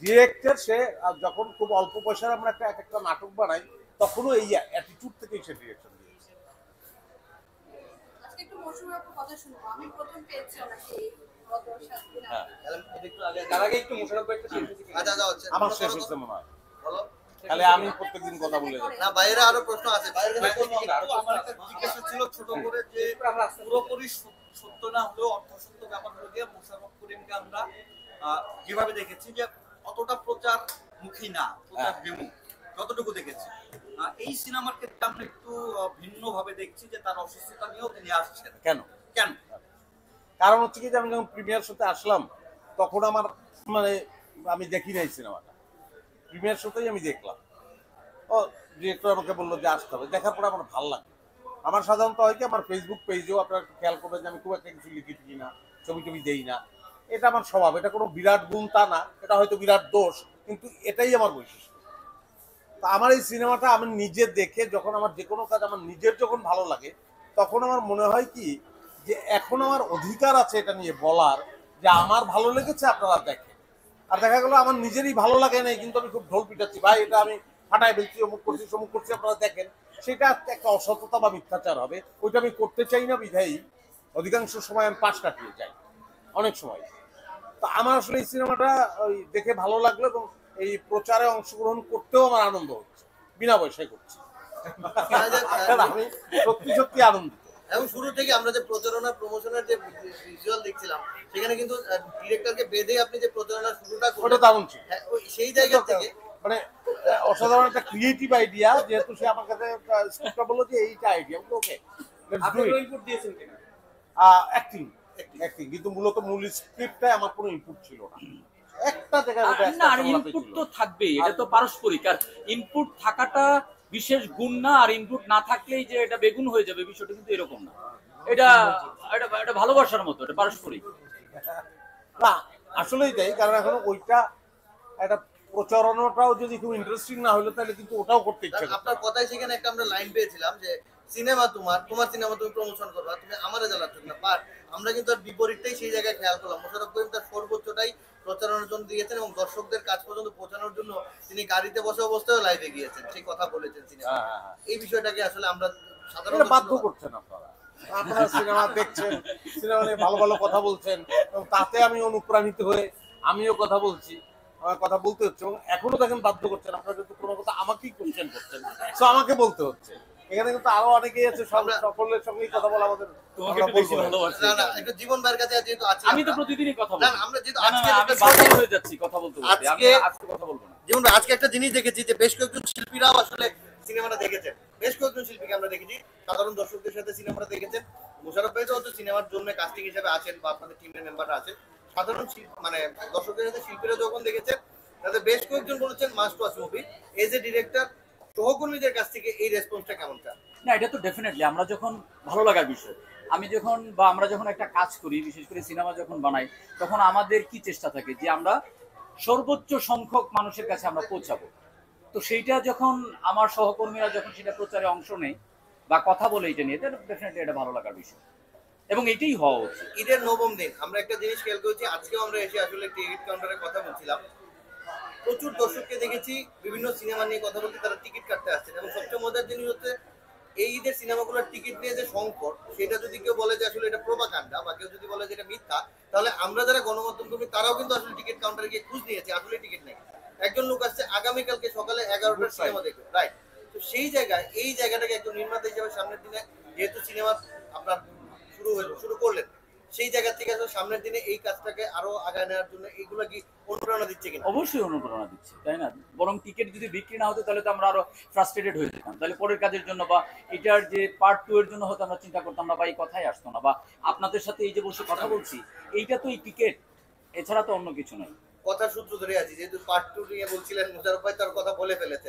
Director সে যখন খুব অল্প পয়সার আমরা একটা নাটক বানাই তখনও এই অ্যাটিটিউড থেকেই সে ডিরেকশন দিয়েছে। আজকে একটু মৌসুমী আপুর কথা শুনবো। আমি প্রথম পেয়েছি ওনাকে এই গত 7 দিন হ্যাঁ আগে। তার আগে একটু মোশাররফ ভাই একটা শেষ হয়েছে কিনা? আমার শেষ হচ্ছে মনে হয়, বলো। তাহলে আমি প্রত্যেকদিন কথা বলে যাই। না, বাইরে আরো প্রশ্ন আছে, বাইরে আমার একটা জিজ্ঞাসা ছিল ছোট করে যে পুরোপুরি সত্য না হলেও অর্ধসত্য ব্যাপারগুলো দিয়ে মোশাররফ করিমকে আমরা যেভাবে দেখেছি যে অতটা প্রচার মুখী না, প্রচার বিমুখ যতটুকু দেখেছি। এই সিনেমার ক্ষেত্রে আমরা একটু ভিন্ন ভাবে দেখছি যে তার অসুস্থতা নিয়েও তিনি আসছেন। কেন? কেন? কারণ হচ্ছে কি যে আমি যখন প্রিমিয়ার শোতে আসলাম তখন আমার মানে আমি দেখি নাই সিনেমাটা, প্রিমিয়ার শোতেই আমি দেখলাম। ও ডিরেক্টর আমাকে বললো যে আসতে হবে, দেখার পরে আমার ভালো লাগে। আমার সাধারণত হয় কি আমার ফেসবুক পেজেও আপনারা খেয়াল করবেন যে আমি খুব একটা কিছু লিখি টিকি না, ছবি টবি দেই না। এটা আমার স্বভাব, এটা কোনো বিরাট গুণ তা না, এটা হয়তো বিরাট দোষ, কিন্তু এটাই আমার বৈশিষ্ট্য। তা আমার এই সিনেমাটা আমি নিজে দেখে যখন আমার যে কোনো কাজ আমার নিজের যখন ভালো লাগে তখন আমার মনে হয় কি যে এখন আমার অধিকার আছে এটা নিয়ে বলার যে আমার ভালো লেগেছে আপনারা দেখেন। আর দেখা গেলো আমার নিজেরই ভালো লাগে নাই কিন্তু আমি খুব ঢোল পিটাচ্ছি, ভাই এটা আমি ফাটাই ফেলছি, অমুক করছি সমুক করছি, আপনারা দেখেন, সেটা একটা অসততা বা মিথ্যাচার হবে। ওইটা আমি করতে চাই না বিধায়ী অধিকাংশ সময় আমি পাশ কাটিয়ে যাই অনেক সময়। তো আমার আসলে এই সিনেমাটা ওই দেখে ভালো লাগলো এবং এই প্রচারে অংশগ্রহণ করতেও আমার আনন্দ হচ্ছে, বিনা পয়সায় করছি। আমি সত্যি সত্যি আনন্দিত। এবং শুরু থেকে আমরা যে প্রচারণা প্রমোশনের যে ভিজুয়াল দেখছিলাম সেখানে কিন্তু ডিরেক্টরকে বেঁধে আপনি যে প্রচারণা শুরুটা ওটা করলেন, দারুণ ছিল। সেই জায়গা থেকে মানে অসাধারণ একটা ক্রিয়েটিভ আইডিয়া, যেহেতু সে আমার কাছে স্ক্রিপ্টটা বললো যে এইটা আইডিয়া, ওকে আপনি ইনপুট দিয়েছেন কিনা? অ্যাক্টিং কিন্তু মূলত মূল স্ক্রিপ্টটাই আমার কোনো ইনপুট ছিল না, একটা জায়গায় ওটা না, আর ইনপুট তো থাকবেই, এটা তো পারস্পরিক। আর ইনপুট থাকাটা বিশেষ গুণ না, আর ইনপুট না থাকলেই যে এটা বেগুন হয়ে যাবে বিষয়টা কিন্তু এরকম না। এটা এটা এটা ভালোবাসার মতো, এটা পারস্পরিক। না আসলেই তাই, কারণ এখন ওইটা একটা প্রচারণাটাও যদি খুব ইন্টারেস্টিং না হলো তাহলে কিন্তু ওটাও করতে ইচ্ছা করে। আপনার কথাই সেখানে একটা আমরা লাইন পেয়েছিলাম যে সিনেমা তোমার সিনেমা তুমি প্রমোশন করবা, তুমি আমারে জ্বালাচ্ছ না। বাট আমরা কিন্তু আর বিপরীতটাই সেই জায়গায় খেয়াল করলাম। মোশাররফ করিম তার সর্বোচ্চটাই প্রচারণার জন্য দিয়েছেন এবং দর্শকদের কাছ পর্যন্ত পৌঁছানোর জন্য তিনি গাড়িতে বসে অবস্থায় লাইভে গিয়েছেন, সেই কথা বলেছেন সিনেমা। এই বিষয়টাকে আসলে আমরা সাধারণত বাধ্য করছেন আপনারা, আপনারা সিনেমা দেখছেন, সিনেমা নিয়ে ভালো ভালো কথা বলছেন এবং তাতে আমি অনুপ্রাণিত হয়ে আমিও কথা বলছি, আমার কথা বলতে হচ্ছে এবং এখনো দেখেন বাধ্য করছেন, আপনারা কিন্তু কোনো কথা আমাকেই কোশ্চেন করছেন, তো আমাকে বলতে হচ্ছে। এখানে কিন্তু আরো অনেকেই আছে, সকলের সঙ্গেই কথা বলা আমাদের। তোমাকে একটু বেশি ভালোবাসি। না একটু জীবন ভাইয়ের কাছে যেহেতু আছি, আমি তো প্রতিদিনই কথা বলি। না আমরা যেহেতু না, আজকে আমি বাধ্য হয়ে যাচ্ছি কথা বলতে বলতে। আমি আজকে কথা বলবো না। জীবন ভাই আজকে একটা জিনিস দেখেছি যে বেশ কয়েকজন শিল্পীরাও আসলে সিনেমাটা দেখেছেন, বেশ কয়েকজন শিল্পীকে আমরা দেখেছি সাধারণ দর্শকদের সাথে সিনেমাটা দেখেছেন। মোশাররফ ভাই তো হচ্ছে সিনেমার জন্য কাস্টিং হিসেবে আছেন বা আপনাদের টিমের মেম্বাররা আছেন, সাধারণ মানে দর্শকদের সাথে শিল্পীরা যখন দেখেছেন তাদের বেশ কয়েকজন বলেছেন must watch movie. As a director সহকর্মীদের কাছ থেকে এই রেসপন্সটা কেমন? না, এটা তো ডেফিনেটলি আমরা যখন ভালো লাগার বিষয়, আমি যখন বা আমরা যখন একটা কাজ করি, বিশেষ করে সিনেমা যখন বানাই, তখন আমাদের কি চেষ্টা থাকে যে আমরা সর্বোচ্চ সংখ্যক মানুষের কাছে আমরা পৌঁছাবো। তো সেইটা যখন আমার সহকর্মীরা যখন সেটা প্রচারে অংশ নেয় বা কথা বলে এটা নিয়ে, এটা ডেফিনেটলি এটা ভালো লাগার বিষয় এবং এটাই হওয়া উচিত। ঈদের নবম দিন আমরা একটা জিনিস খেয়াল করেছি, আজকেও আমরা এসে আসলে টিকিট কাউন্টারে কথা বলছিলাম, প্রচুর দর্শককে দেখেছি বিভিন্ন সিনেমা নিয়ে কথা বলতে, তারা টিকিট কাটতে আসছেন। এবং সবচেয়ে মজার জিনিস হচ্ছে এই ঈদের সিনেমাগুলোর টিকিট নিয়ে যে সংকট, সেটা যদি কেউ বলে যে আসলে এটা প্রোপাগান্ডা বা কেউ যদি বলে যে এটা মিথ্যা, তাহলে আমরা যারা গণমাধ্যম কর্মী তারাও কিন্তু আসলে টিকিট কাউন্টারে গিয়ে খোঁজ নিয়েছি, আসলে টিকিট নেই। একজন লোক আসছে আগামীকালকে সকালে 11টার সিনেমা দেখবে, রাইট? তো সেই জায়গায় এই জায়গাটাকে একজন নির্মাতা হিসেবে সামনের দিনে যেহেতু সিনেমা আপনার শুরু করলেন, সেই জায়গা থেকে আসলে সামনের দিনে এই কাজটাকে আরো আগায় নেওয়ার জন্য এইগুলো কি অনুপ্রেরণা দিচ্ছে কিনা? অবশ্যই অনুপ্রেরণা দিচ্ছে, তাই না? বরং টিকিট যদি বিক্রি না হতো তাহলে তো আমরা আরো ফ্রাস্ট্রেটেড হয়ে যেতাম, তাহলে পরের কাজের জন্য বা এটার যে পার্ট 2 এর জন্য হয়তো আমরা চিন্তা করতাম না বা এই কথাই আসতো না, বা আপনাদের সাথে এই যে বসে কথা বলছি এইটা তো এই টিকিট, এছাড়া তো অন্য কিছু নয়। কথা সূত্র ধরে আছি, যেহেতু পার্ট 2 নিয়ে বলছিলেন মোশাররফ ভাই তার কথা বলে ফেলেছেন।